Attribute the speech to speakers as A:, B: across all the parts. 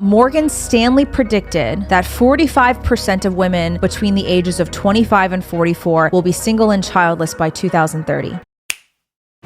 A: Morgan Stanley predicted that 45% of women between the ages of 25 and 44 will be single and childless by 2030.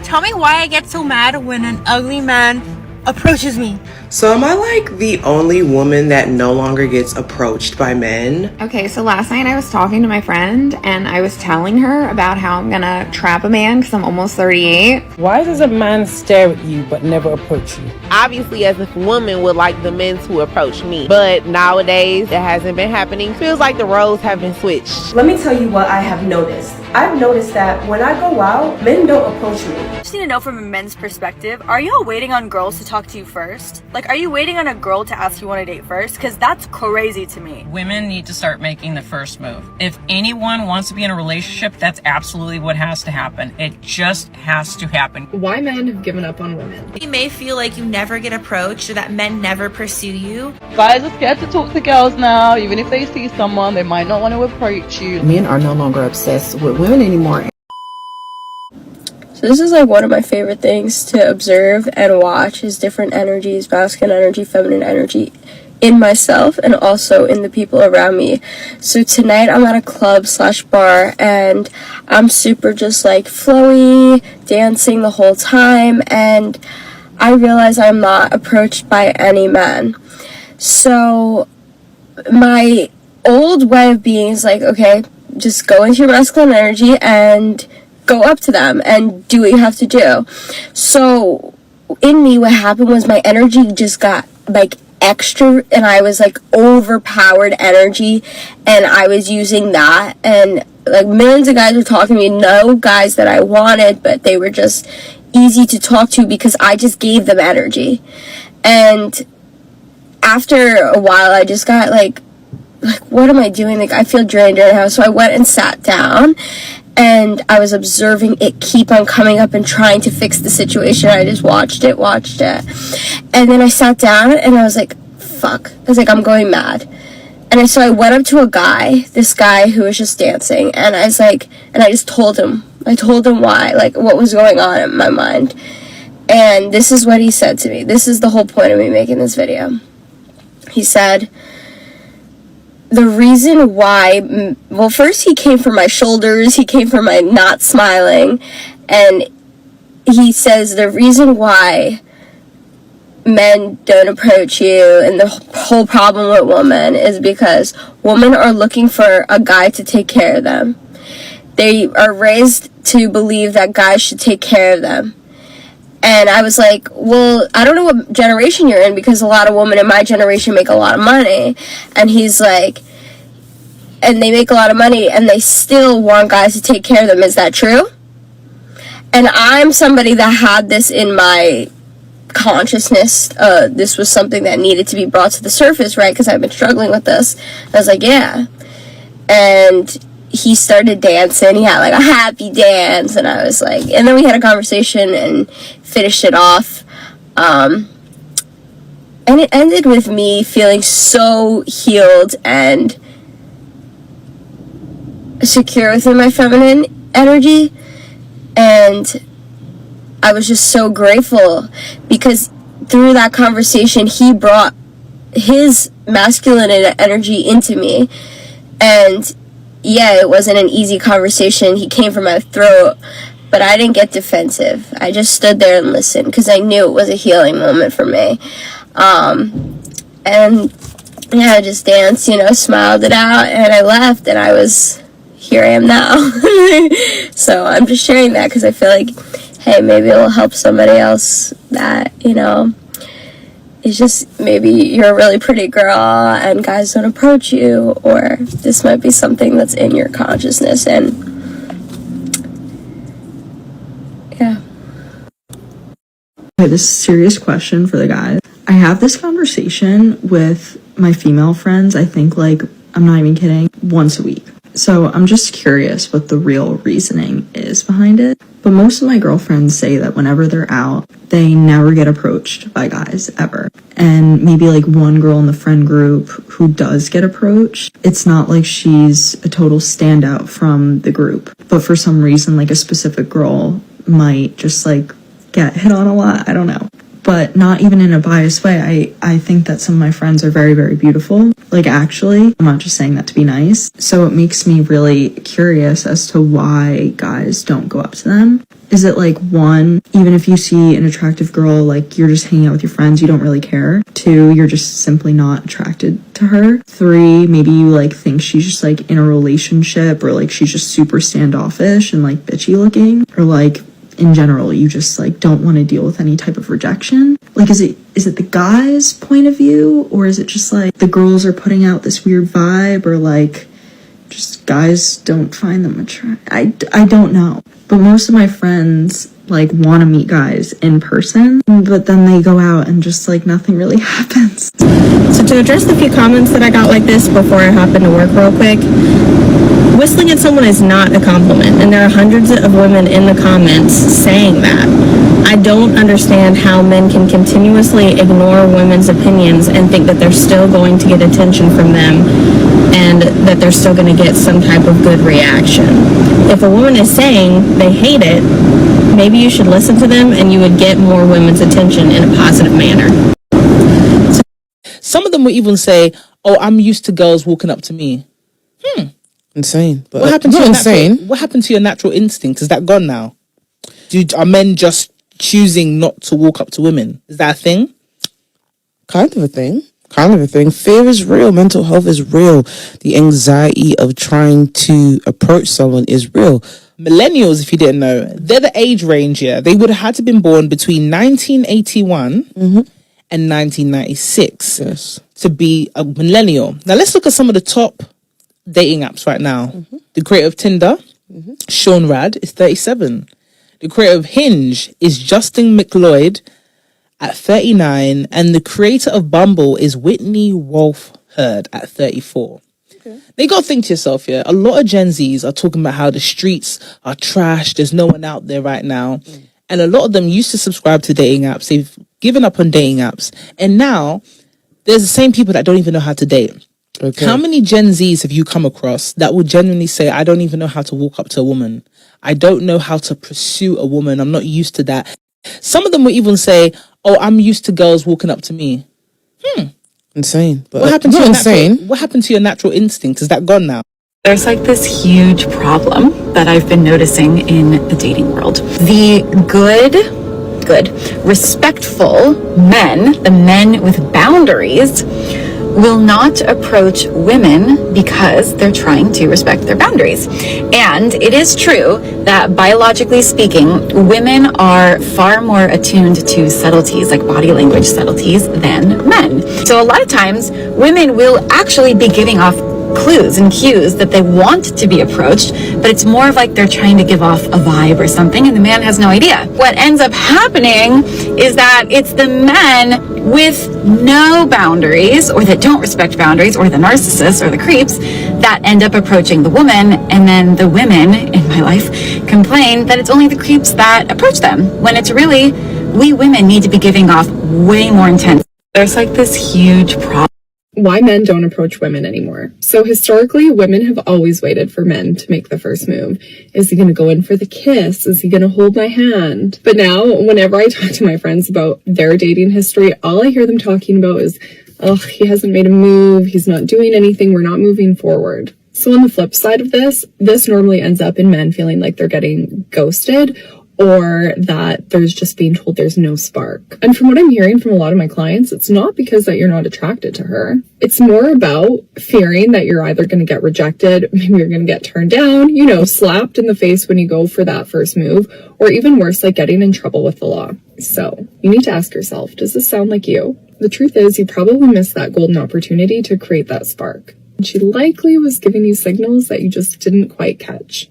B: Tell me why I get so mad when an ugly man approaches me.
C: So am I like the only woman that no longer gets approached by men?
D: Okay, so last night I was talking to my friend and I was telling her about how I'm gonna trap a man because I'm almost 38.
E: Why does a man stare at you but never approach you?
F: Obviously, as a woman would like the men to approach me, but nowadays that hasn't been happening. Feels like the roles have been switched.
G: Let me tell you what I have noticed. I've noticed that when I go out, men don't approach me.
H: I just need to know from a men's perspective, are y'all waiting on girls to talk to you first? Like, are you waiting on a girl to ask you want to date first? Because that's crazy to me.
I: Women need to start making the first move. If anyone wants to be in a relationship, that's absolutely what has to happen. It just has to happen.
J: Why men have given up on women?
K: You may feel like you never get approached or that men never pursue you.
L: Guys are scared to talk to girls now. Even if they see someone, they might not want to approach you.
M: Men are no longer obsessed with women anymore.
N: So this is like one of my favorite things to observe and watch is different energies, masculine energy, feminine energy in myself and also in the people around me. So tonight I'm at a club/bar and I'm super just like flowy, dancing the whole time, and I realize I'm not approached by any man. So my old way of being is like, okay, just go into your masculine energy and go up to them and do what you have to do. So in me, what happened was my energy just got like extra, and I was like overpowered energy, and I was using that, and like millions of guys were talking to me. No guys that I wanted, but they were just easy to talk to because I just gave them energy. And after a while, I just got like what am I doing? Like, I feel drained right now. So I went and sat down and I was observing it keep on coming up and trying to fix the situation. I just watched it. And then I sat down and I was like, fuck. I was like, I'm going mad. And so I went up to a guy, this guy who was just dancing, and I was like, and I just told him. I told him why, like what was going on in my mind. And this is what he said to me. This is the whole point of me making this video. He said, the reason why, well, first he came for my shoulders, he came for my not smiling, and he says the reason why men don't approach you and the whole problem with women is because women are looking for a guy to take care of them. They are raised to believe that guys should take care of them. And I was like, well, I don't know what generation you're in because a lot of women in my generation make a lot of money. And he's like, and they make a lot of money and they still want guys to take care of them. Is that true? And I'm somebody that had this in my consciousness. This was something that needed to be brought to the surface, right? Because I've been struggling with this. I was like, yeah. And he started dancing. He had like a happy dance, and I was like, and then we had a conversation and finished it off. And it ended with me feeling so healed and secure within my feminine energy, and I was just so grateful because through that conversation he brought his masculine energy into me. And yeah, it wasn't an easy conversation. He came for my throat, but I didn't get defensive. I just stood there and listened because I knew it was a healing moment for me. And yeah, I just danced, smiled it out, and I left, and here I am now. So I'm just sharing that because I feel like, hey, maybe it'll help somebody else that, it's just maybe you're a really pretty girl and guys don't approach you, or this might be something that's in your consciousness. And yeah.
O: Okay, this is a serious question for the guys. I have this conversation with my female friends, I think like, I'm not even kidding, once a week. So I'm just curious what the real reasoning is behind it. But most of my girlfriends say that whenever they're out, they never get approached by guys ever. And maybe like one girl in the friend group who does get approached, it's not like she's a total standout from the group. But for some reason, like a specific girl might just like get hit on a lot. I don't know. but not even in a biased way. I think that some of my friends are very, very beautiful. Like, actually, I'm not just saying that to be nice. So it makes me really curious as to why guys don't go up to them. Is it like, one, even if you see an attractive girl, like, you're just hanging out with your friends, you don't really care? Two, you're just simply not attracted to her? Three, maybe you like think she's just like in a relationship, or like she's just super standoffish and like bitchy looking, or like in general you just like don't want to deal with any type of rejection. Like, is it the guy's point of view, or is it just like the girls are putting out this weird vibe, or like just guys don't find them attractive? I don't know. But most of my friends like want to meet guys in person, but then they go out and just like nothing really happens.
P: So to address the few comments that I got like this before I hop into work real quick, whistling at someone is not a compliment, and there are hundreds of women in the comments saying that. I don't understand how men can continuously ignore women's opinions and think that they're still going to get attention from them and that they're still going to get some type of good reaction. If a woman is saying they hate it, maybe you should listen to them and you would get more women's attention in a positive manner.
Q: Some of them will even say, oh, I'm used to girls walking up to me.
R: Insane. But
Q: what happened to
R: not
Q: your
R: insane.
Q: What happened to your natural instinct? Is that gone now? Are men just choosing not to walk up to women? Is that a thing?
R: Kind of a thing. Fear is real. Mental health is real. The anxiety of trying to approach someone is real.
Q: Millennials, if you didn't know, they're the age range here. They would have had to been born between 1981 and 1996 to be a millennial. Now let's look at some of the top dating apps right now. The creator of Tinder, Sean Rad, is 37. The creator of Hinge is Justin McLeod at 39, and the creator of Bumble is Whitney Wolf Herd at 34. Now you gotta think to yourself, a lot of Gen Zs are talking about how the streets are trash, there's no one out there right now, and a lot of them used to subscribe to dating apps. They've given up on dating apps, and now there's the same people that don't even know how to date. How many Gen Zs have you come across that would genuinely say, I don't even know how to walk up to a woman, I don't know how to pursue a woman, I'm not used to that? Some of them will even say, oh, I'm used to girls walking up to me.
R: Insane. But
Q: what happened to
R: not
Q: your
R: insane.
Q: What happened to your natural instinct? Is that gone now?
S: There's like this huge problem that I've been noticing in the dating world. The good, respectful men, the men with boundaries, will not approach women because they're trying to respect their boundaries. And it is true that biologically speaking, women are far more attuned to subtleties, like body language subtleties, than men. So a lot of times, women will actually be giving off clues and cues that they want to be approached, but it's more of like they're trying to give off a vibe or something, and the man has no idea. What ends up happening is that it's the men with no boundaries, or that don't respect boundaries, or the narcissists or the creeps, that end up approaching the woman, and then the women in my life complain that it's only the creeps that approach them, when it's really, we women need to be giving off way more intense. There's like this huge problem.
J: Why men don't approach women anymore. So historically, women have always waited for men to make the first move. Is he going to go in for the kiss? Is he going to hold my hand? But now, whenever I talk to my friends about their dating history, all I hear them talking about is, oh, he hasn't made a move. He's not doing anything. We're not moving forward. So on the flip side of this normally ends up in men feeling like they're getting ghosted, or that there's just being told there's no spark. And from what I'm hearing from a lot of my clients, it's not because that you're not attracted to her. It's more about fearing that you're either going to get rejected, maybe you're going to get turned down, slapped in the face when you go for that first move, or even worse, like getting in trouble with the law. So you need to ask yourself, does this sound like you? The truth is, you probably missed that golden opportunity to create that spark. And she likely was giving you signals that you just didn't quite catch.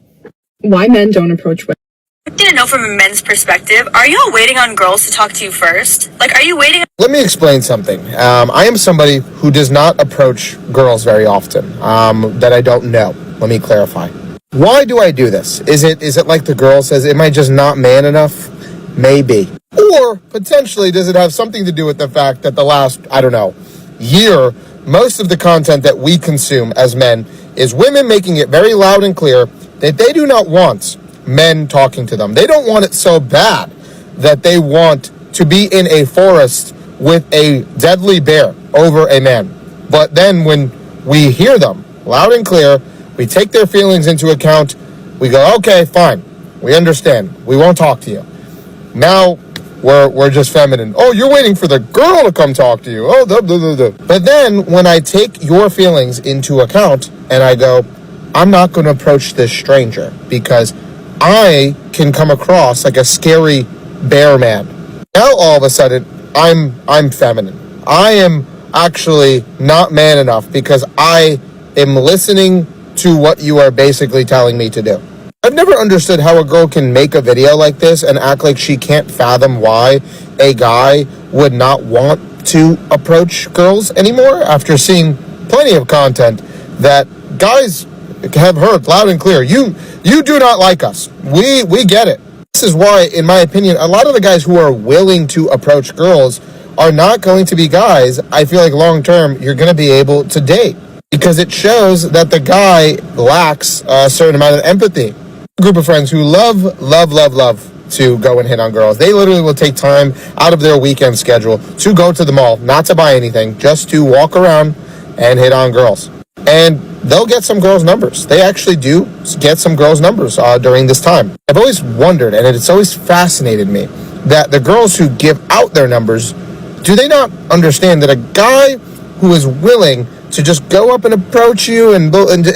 J: Why men don't approach women.
H: I need to know from a men's perspective, are you all waiting on girls to talk to you first? Like, are you waiting?
T: Let me explain something. I am somebody who does not approach girls very often, that I don't know. Let me clarify. Why do I do this? Is it like the girl says, am I just not man enough? Maybe. Or potentially, does it have something to do with the fact that the last, year, most of the content that we consume as men is women making it very loud and clear that they do not want men talking to them. They don't want it so bad that they want to be in a forest with a deadly bear over a man. But then when we hear them loud and clear, we take their feelings into account, we go, okay, fine, we understand, we won't talk to you. Now we're just feminine. Oh, you're waiting for the girl to come talk to you. Oh, But then when I take your feelings into account and I go, I'm not going to approach this stranger because I can come across like a scary bear man. Now all of a sudden I'm feminine. I am actually not man enough because I am listening to what you are basically telling me to do. I've never understood how a girl can make a video like this and act like she can't fathom why a guy would not want to approach girls anymore after seeing plenty of content that guys have heard loud and clear. You do not like us. We get it. This is why, in my opinion, a lot of the guys who are willing to approach girls are not going to be guys I feel like long term you're going to be able to date, because it shows that the guy lacks a certain amount of empathy. A group of friends who love to go and hit on girls. They literally will take time out of their weekend schedule to go to the mall, not to buy anything, just to walk around and hit on girls. And they'll get some girls' numbers. They actually do get some girls' numbers during this time. I've always wondered, and it's always fascinated me, that the girls who give out their numbers, do they not understand that a guy who is willing to just go up and approach you and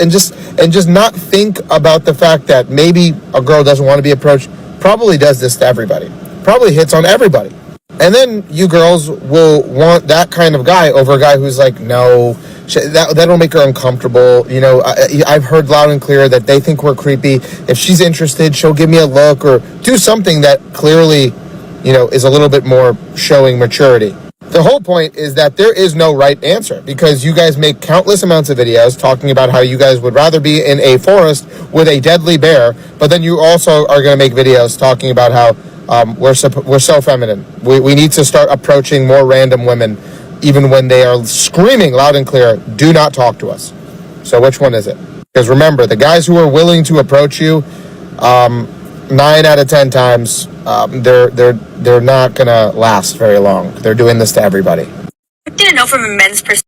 T: just not think about the fact that maybe a girl doesn't want to be approached, probably does this to everybody, probably hits on everybody. And then you girls will want that kind of guy over a guy who's like, no, that'll make her uncomfortable. You know, I've heard loud and clear that they think we're creepy. If she's interested, she'll give me a look or do something that clearly, you know, is a little bit more showing maturity. The whole point is that there is no right answer, because you guys make countless amounts of videos talking about how you guys would rather be in a forest with a deadly bear, but then you also are going to make videos talking about how we're so feminine. We need to start approaching more random women, even when they are screaming loud and clear, do not talk to us. So which one is it? Because remember, the guys who are willing to approach you, 9 out of 10 times, they're not gonna last very long. They're doing this to everybody.
H: I didn't know from a men's perspective.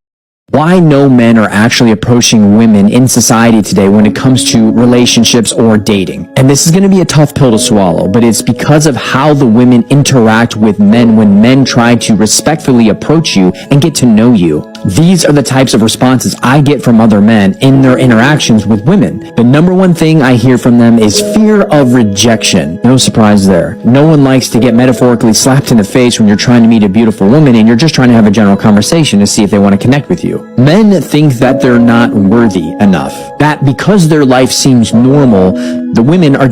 U: Why no men are actually approaching women in society today when it comes to relationships or dating. And this is going to be a tough pill to swallow, but it's because of how the women interact with men when men try to respectfully approach you and get to know you. These are the types of responses I get from other men in their interactions with women. The number one thing I hear from them is fear of rejection. No surprise there. No one likes to get metaphorically slapped in the face when you're trying to meet a beautiful woman and you're just trying to have a general conversation to see if they want to connect with you. Men think that they're not worthy enough. That because their life seems normal, the women are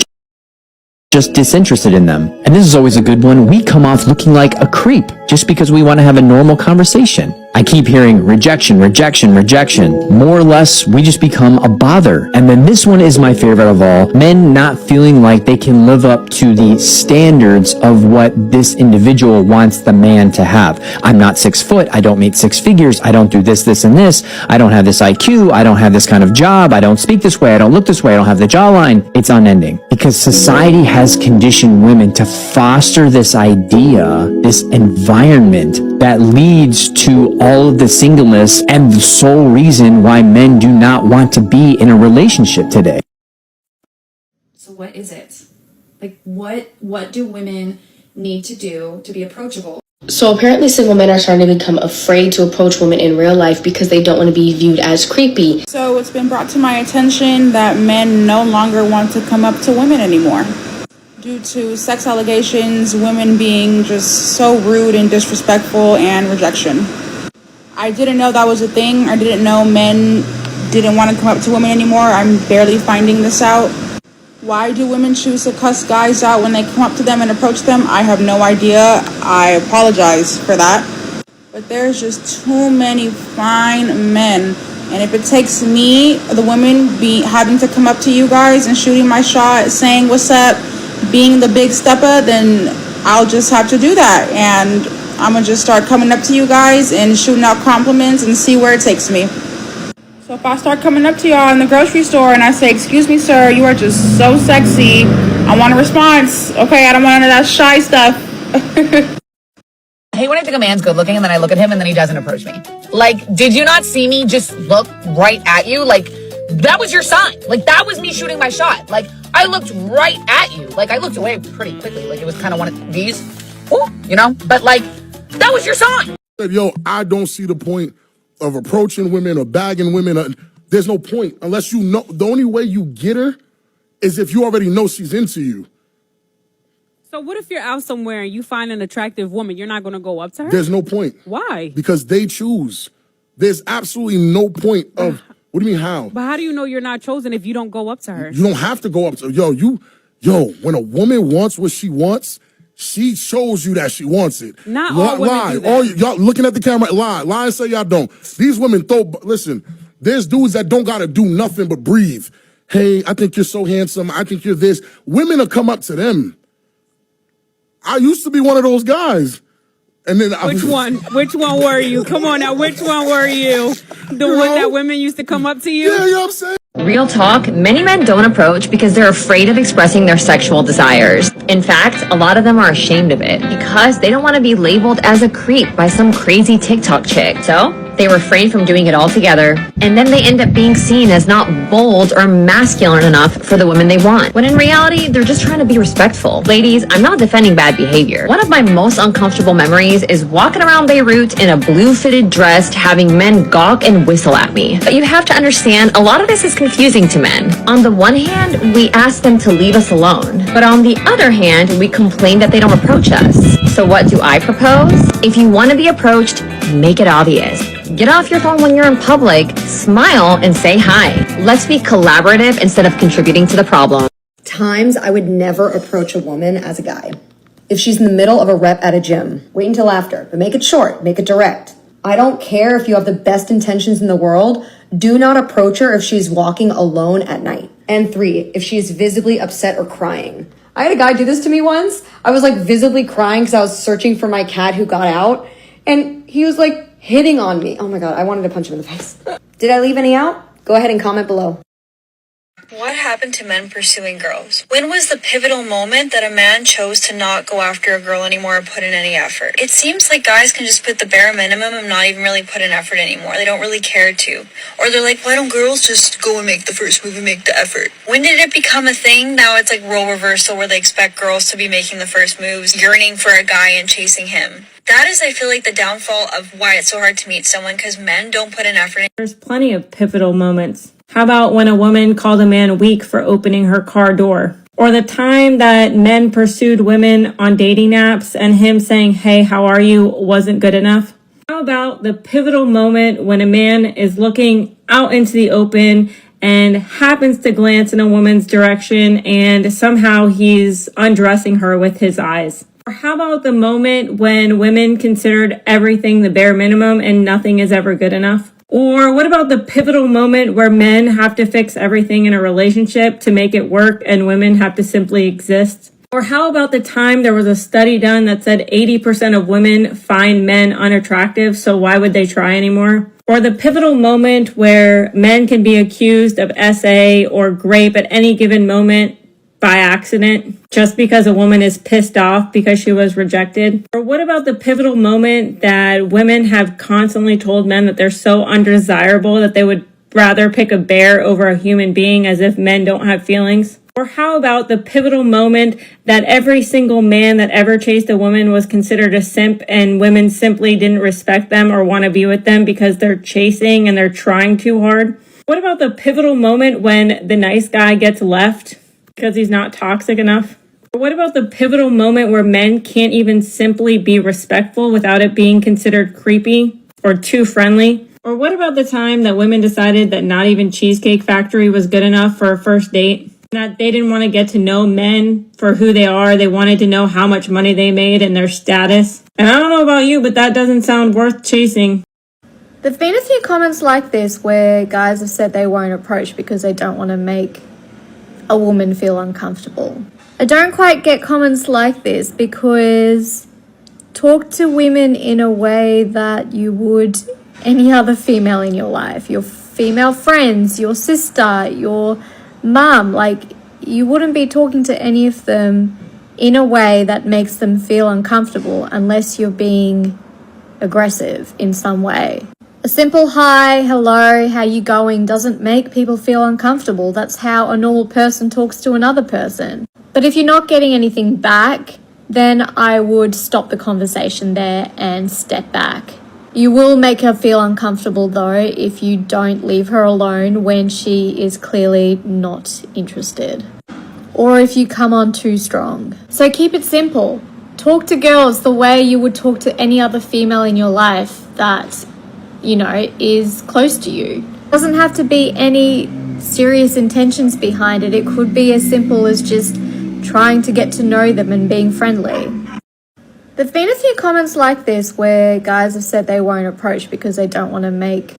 U: just disinterested in them. And this is always a good one. We come off looking like a creep just because we want to have a normal conversation. I keep hearing rejection, rejection, rejection. More or less, we just become a bother. And then this one is my favorite of all. Men not feeling like they can live up to the standards of what this individual wants the man to have. I'm not 6 foot. I don't make 6 figures. I don't do this, this, and this. I don't have this IQ. I don't have this kind of job. I don't speak this way. I don't look this way. I don't have the jawline. It's unending. Because society has conditioned women to foster this idea, this environment that leads to all of the singleness and the sole reason why men do not want to be in a relationship today.
V: So what is it? Like what do women need to do to be approachable?
W: So apparently single men are starting to become afraid to approach women in real life because they don't want to be viewed as creepy.
X: So it's been brought to my attention that men no longer want to come up to women anymore. Due to sex allegations, women being just so rude and disrespectful, and rejection. I didn't know that was a thing. I didn't know men didn't want to come up to women anymore. I'm barely finding this out. Why do women choose to cuss guys out when they come up to them and approach them? I have no idea. I apologize for that. But there's just too many fine men. And if it takes me, the women, having to come up to you guys and shooting my shot, saying what's up, being the big stepper, then I'll just have to do that. And I'm gonna just start coming up to you guys and shooting out compliments and see where it takes me. So if I start coming up to y'all in the grocery store and I say, excuse me, sir, you are just so sexy, I want a response. Okay, I don't want none of that shy stuff.
A: I hate when I think a man's good looking and then I look at him and then he doesn't approach me. Like, did you not see me just look right at you? Like, that was your sign. Like, that was me shooting my shot. Like, I looked right at you. Like, I looked away pretty quickly. Like, it was kind of one of these, you know? But, like, that was your sign.
B: Yo, I don't see the point of approaching women or bagging women. There's no point unless you know. The only way you get her is if you already know she's into you.
C: So what if you're out somewhere and you find an attractive woman? You're not going to go up to her?
B: There's no point.
C: Why?
B: Because they choose. There's absolutely no point of, what do you mean how?
C: But how do you know you're not chosen if you don't go up to her?
B: You don't have to go up to her. When a woman wants what she wants, she shows you that she wants it.
C: Not all women do that.
B: All y'all looking at the camera, lie and say y'all don't. These women listen, there's dudes that don't got to do nothing but breathe. Hey, I think you're so handsome. I think you're this. Women will come up to them. I used to be one of those guys. And then
C: Which one? Which one were you? Come on now. Which one were you? The one that women used to come up to you?
B: Yeah, you know what I'm saying?
D: Real talk, many men don't approach because they're afraid of expressing their sexual desires. In fact, a lot of them are ashamed of it because they don't want to be labeled as a creep by some crazy TikTok chick. So they refrain from doing it altogether, and then they end up being seen as not bold or masculine enough for the women they want, when in reality, they're just trying to be respectful. Ladies, I'm not defending bad behavior. One of my most uncomfortable memories is walking around Beirut in a blue fitted dress, having men gawk and whistle at me. But you have to understand, a lot of this is confusing to men. On the one hand, we ask them to leave us alone, but on the other hand, we complain that they don't approach us. So what do I propose? If you want to be approached, make it obvious. Get off your phone when you're in public, smile, and say hi. Let's be collaborative instead of contributing to the problem.
Y: Times I would never approach a woman as a guy. If she's in the middle of a rep at a gym, wait until after, but make it short, make it direct. I don't care if you have the best intentions in the world, do not approach her if she's walking alone at night. And 3, if she is visibly upset or crying. I had a guy do this to me once. I was like visibly crying because I was searching for my cat who got out, and he was like hitting on me. Oh my God, I wanted to punch him in the face. Did I leave any out? Go ahead and comment below.
H: What happened to men pursuing girls? When was the pivotal moment that a man chose to not go after a girl anymore or put in any effort? It seems like guys can just put the bare minimum and not even really put in effort anymore. They don't really care to. Or they're like, why don't girls just go and make the first move and make the effort? When did it become a thing? Now it's like role reversal where they expect girls to be making the first moves, yearning for a guy and chasing him. That is, I feel like, the downfall of why it's so hard to meet someone, because men don't put in effort.
P: There's plenty of pivotal moments. How about when a woman called a man weak for opening her car door? Or the time that men pursued women on dating apps and him saying, hey, how are you, wasn't good enough? How about the pivotal moment when a man is looking out into the open and happens to glance in a woman's direction and somehow he's undressing her with his eyes? Or how about the moment when women considered everything the bare minimum and nothing is ever good enough? Or what about the pivotal moment where men have to fix everything in a relationship to make it work and women have to simply exist? Or how about the time there was a study done that said 80% of women find men unattractive, so why would they try anymore? Or the pivotal moment where men can be accused of SA or grape at any given moment by accident just because a woman is pissed off because she was rejected? Or what about the pivotal moment that women have constantly told men that they're so undesirable that they would rather pick a bear over a human being, as if men don't have feelings? Or how about the pivotal moment that every single man that ever chased a woman was considered a simp and women simply didn't respect them or want to be with them because they're chasing and they're trying too hard? What about the pivotal moment when the nice guy gets left because he's not toxic enough? Or what about the pivotal moment where men can't even simply be respectful without it being considered creepy or too friendly? Or what about the time that women decided that not even Cheesecake Factory was good enough for a first date? That they didn't want to get to know men for who they are. They wanted to know how much money they made and their status. And I don't know about you, but that doesn't sound worth chasing.
Z: There've been a few comments like this where guys have said they won't approach because they don't want to make a woman feel uncomfortable. I don't quite get comments like this, because talk to women in a way that you would any other female in your life. Your female friends, your sister, your mum. Like, you wouldn't be talking to any of them in a way that makes them feel uncomfortable unless you're being aggressive in some way. A simple hi, hello, how you going doesn't make people feel uncomfortable. That's how a normal person talks to another person. But if you're not getting anything back, then I would stop the conversation there and step back. You will make her feel uncomfortable though if you don't leave her alone when she is clearly not interested, or if you come on too strong. So keep it simple. Talk to girls the way you would talk to any other female in your life that, you know, is close to you. Doesn't have to be any serious intentions behind it. It could be as simple as just trying to get to know them and being friendly. There've been a few comments like this where guys have said they won't approach because they don't want to make...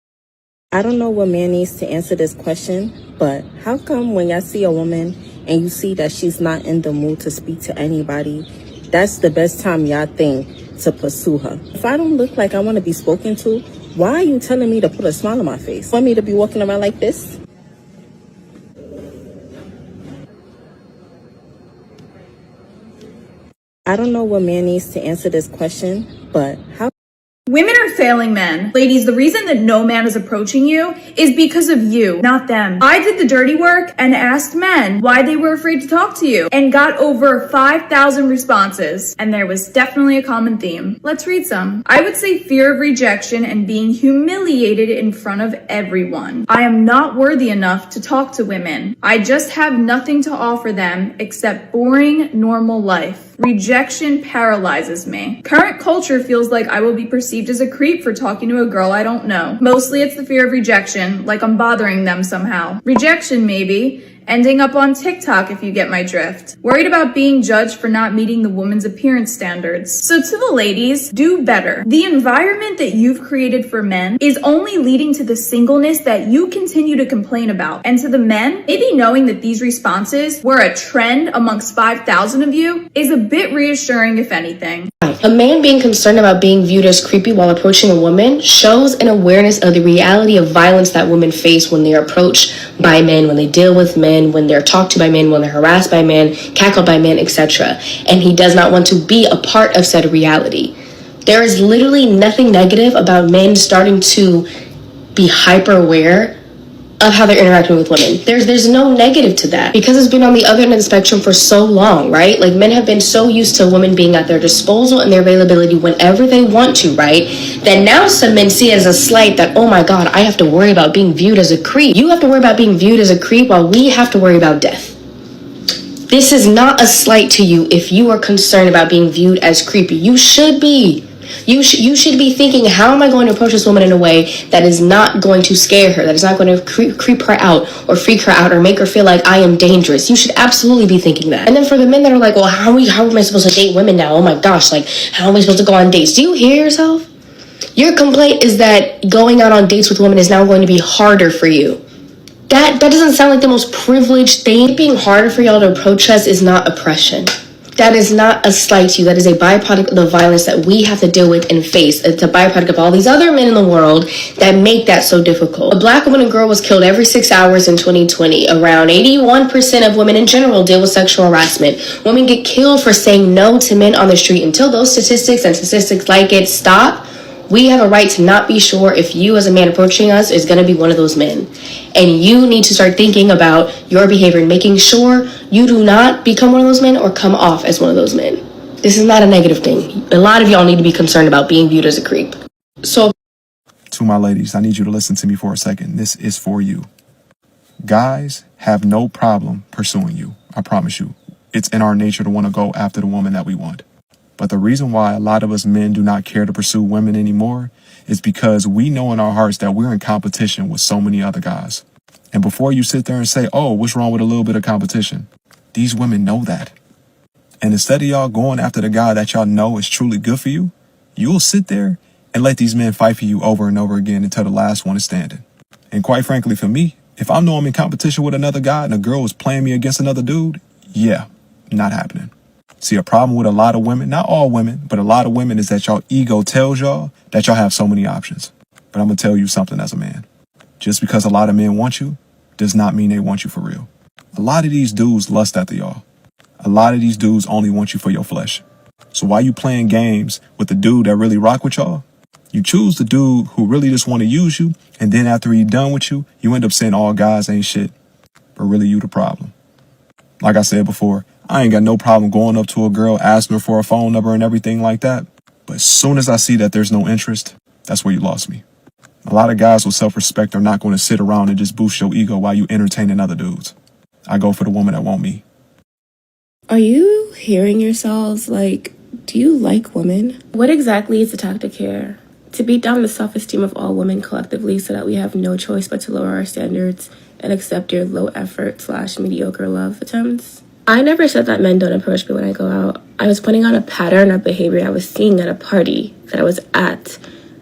E: I don't know what man needs to answer this question, but how come when y'all see a woman and you see that she's not in the mood to speak to anybody, that's the best time y'all think to pursue her? If I don't look like I want to be spoken to, why are you telling me to put a smile on my face? Want me to be walking around like this? I don't know what man needs to answer this question, but how...
F: Women are failing men. Ladies, the reason that no man is approaching you is because of you, not them. I did the dirty work and asked men why they were afraid to talk to you and got over 5,000 responses. And there was definitely a common theme. Let's read some. I would say fear of rejection and being humiliated in front of everyone. I am not worthy enough to talk to women. I just have nothing to offer them except boring, normal life. Rejection paralyzes me. Current culture feels like I will be perceived as a creep for talking to a girl I don't know. Mostly it's the fear of rejection, like I'm bothering them somehow. Rejection maybe, ending up on TikTok if you get my drift. Worried about being judged for not meeting the woman's appearance standards. So to the ladies, do better. The environment that you've created for men is only leading to the singleness that you continue to complain about. And to the men, maybe knowing that these responses were a trend amongst 5,000 of you is a bit reassuring if anything.
W: A man being concerned about being viewed as creepy while approaching a woman shows an awareness of the reality of violence that women face when they are approached by men, when they deal with men, when they're talked to by men, when they're harassed by men, cackled by men, etc. And he does not want to be a part of said reality. There is literally nothing negative about men starting to be hyper aware of how they're interacting with women. There's no negative to that because it's been on the other end of the spectrum for so long, right? Like men have been so used to women being at their disposal and their availability whenever they want to, right? That now some men see it as a slight that, oh my God, I have to worry about being viewed as a creep. You have to worry about being viewed as a creep while we have to worry about death. This is not a slight to you if you are concerned about being viewed as creepy. You should be. You should be thinking, how am I going to approach this woman in a way that is not going to scare her, that is not going to creep her out or freak her out or make her feel like I am dangerous. You should absolutely be thinking that. And then for the men that are like, well, how am I supposed to date women now? Oh my gosh, like, how am I supposed to go on dates? Do you hear yourself? Your complaint is that going out on dates with women is now going to be harder for you. That doesn't sound like the most privileged thing. Being harder for y'all to approach us is not oppression. That is not a slight to you. That is a byproduct of the violence that we have to deal with and face. It's a byproduct of all these other men in the world that make that so difficult. A black woman and girl was killed every 6 hours in 2020. Around 81% of women in general deal with sexual harassment. Women get killed for saying no to men on the street. Until those statistics and statistics like it stop, we have a right to not be sure if you as a man approaching us is going to be one of those men. And you need to start thinking about your behavior and making sure you do not become one of those men or come off as one of those men. This is not a negative thing. A lot of y'all need to be concerned about being viewed as a creep. So,
G: to my ladies, I need you to listen to me for a second. This is for you. Guys have no problem pursuing you. I promise you. It's in our nature to want to go after the woman that we want. But the reason why a lot of us men do not care to pursue women anymore is because we know in our hearts that we're in competition with so many other guys. And before you sit there and say, oh, what's wrong with a little bit of competition? These women know that. And instead of y'all going after the guy that y'all know is truly good for you, you'll sit there and let these men fight for you over and over again until the last one is standing. And quite frankly, for me, if I know I'm in competition with another guy and a girl is playing me against another dude, yeah, not happening. See, a problem with a lot of women, not all women, but a lot of women is that y'all ego tells y'all that y'all have so many options. But I'm going to tell you something as a man. Just because a lot of men want you does not mean they want you for real. A lot of these dudes lust after y'all. A lot of these dudes only want you for your flesh. So why you playing games with the dude that really rock with y'all? You choose the dude who really just want to use you, and then after he done with you, you end up saying all guys ain't shit. But really you the problem. Like I said before, I ain't got no problem going up to a girl, asking her for a phone number and everything like that. But as soon as I see that there's no interest, that's where you lost me. A lot of guys with self-respect are not going to sit around and just boost your ego while you entertaining other dudes. I go for the woman that want me.
J: Are you hearing yourselves? Like, do you like women? What exactly is the tactic here? To beat down the self-esteem of all women collectively so that we have no choice but to lower our standards and accept your low effort / mediocre love attempts? I never said that men don't approach me when I go out. I was pointing out a pattern of behavior I was seeing at a party that I was at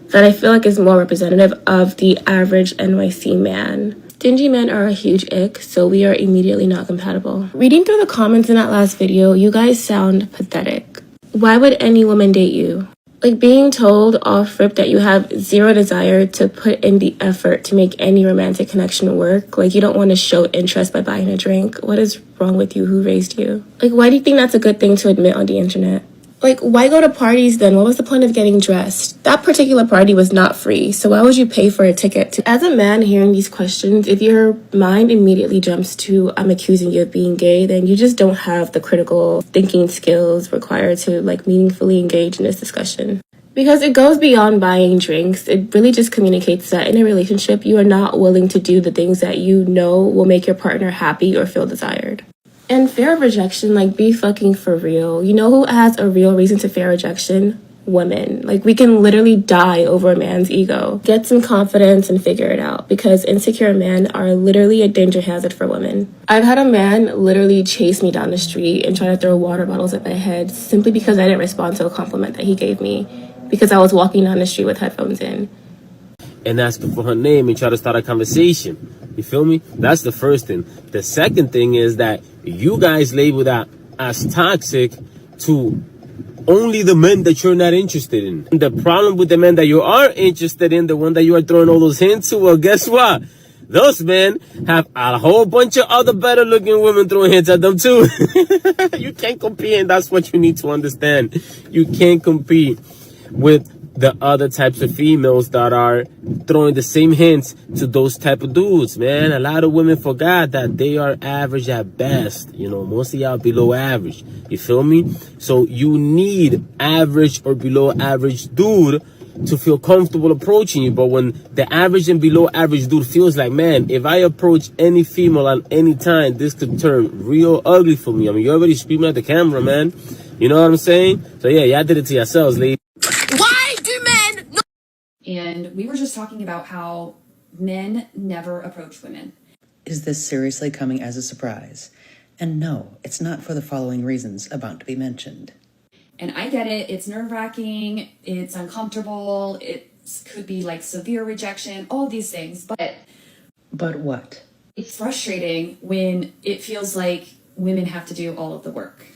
J: that I feel like is more representative of the average NYC man. Stingy men are a huge ick, so we are immediately not compatible. Reading through the comments in that last video, you guys sound pathetic. Why would any woman date you? Like being told off rip that you have zero desire to put in the effort to make any romantic connection work. Like you don't want to show interest by buying a drink. What is wrong with you? Who raised you? Like why do you think that's a good thing to admit on the internet? Like why go to parties then? What was the point of getting dressed? That particular party was not free, so why would you pay for a ticket? As a man hearing these questions, if your mind immediately jumps to I'm accusing you of being gay, then you just don't have the critical thinking skills required to like meaningfully engage in this discussion. Because it goes beyond buying drinks. It really just communicates that in a relationship, you are not willing to do the things that you know will make your partner happy or feel desired. And fear of rejection, like be fucking for real. You know who has a real reason to fear rejection? Women. Like we can literally die over a man's ego. Get some confidence and figure it out because insecure men are literally a danger hazard for women. I've had a man literally chase me down the street and try to throw water bottles at my head simply because I didn't respond to a compliment that he gave me because I was walking down the street with headphones in.
I: And ask her for her name and try to start a conversation. You feel me? That's the first thing. The second thing is that you guys label that as toxic to only the men that you're not interested in. The problem with the men that you are interested in, the one that you are throwing all those hints to, well, guess what? Those men have a whole bunch of other better looking women throwing hints at them too. You can't compete, and that's what you need to understand. You can't compete with the other types of females that are throwing the same hints to those type of dudes, man. A lot of women forgot that they are average at best. You know, most of y'all below average. You feel me? So you need average or below average dude to feel comfortable approaching you. But when the average and below average dude feels like, man, if I approach any female at any time, this could turn real ugly for me. I mean, you're already screaming at the camera, man. You know what I'm saying? So yeah, y'all did it to yourselves, ladies.
V: And we were just talking about how men never approach women.
K: Is this seriously coming as a surprise? And no, it's not for the following reasons about to be mentioned.
V: And I get it. It's nerve-wracking. It's uncomfortable. It could be like severe rejection, all these things.
K: But what?
V: It's frustrating when it feels like women have to do all of the work.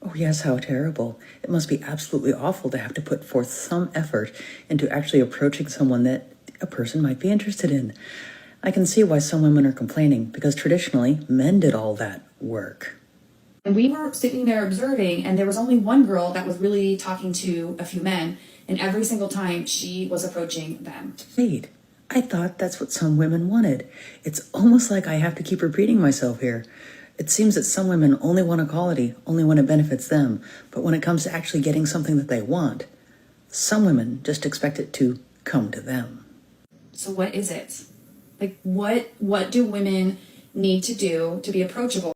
K: Oh yes, how terrible. It must be absolutely awful to have to put forth some effort into actually approaching someone that a person might be interested in. I can see why some women are complaining, because traditionally, men did all that work.
V: And we were sitting there observing, and there was only one girl that was really talking to a few men, and every single time she was approaching them.
K: Wait, I thought that's what some women wanted. It's almost like I have to keep repeating myself here. It seems that some women only want equality, only when it benefits them. But when it comes to actually getting something that they want, some women just expect it to come to them.
V: So what is it? Like, what do women need to do to be approachable?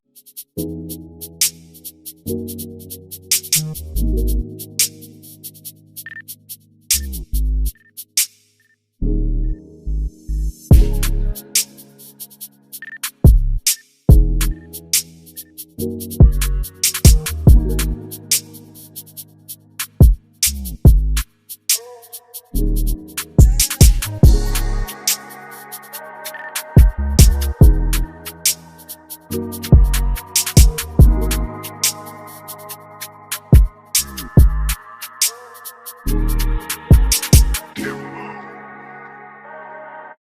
L: you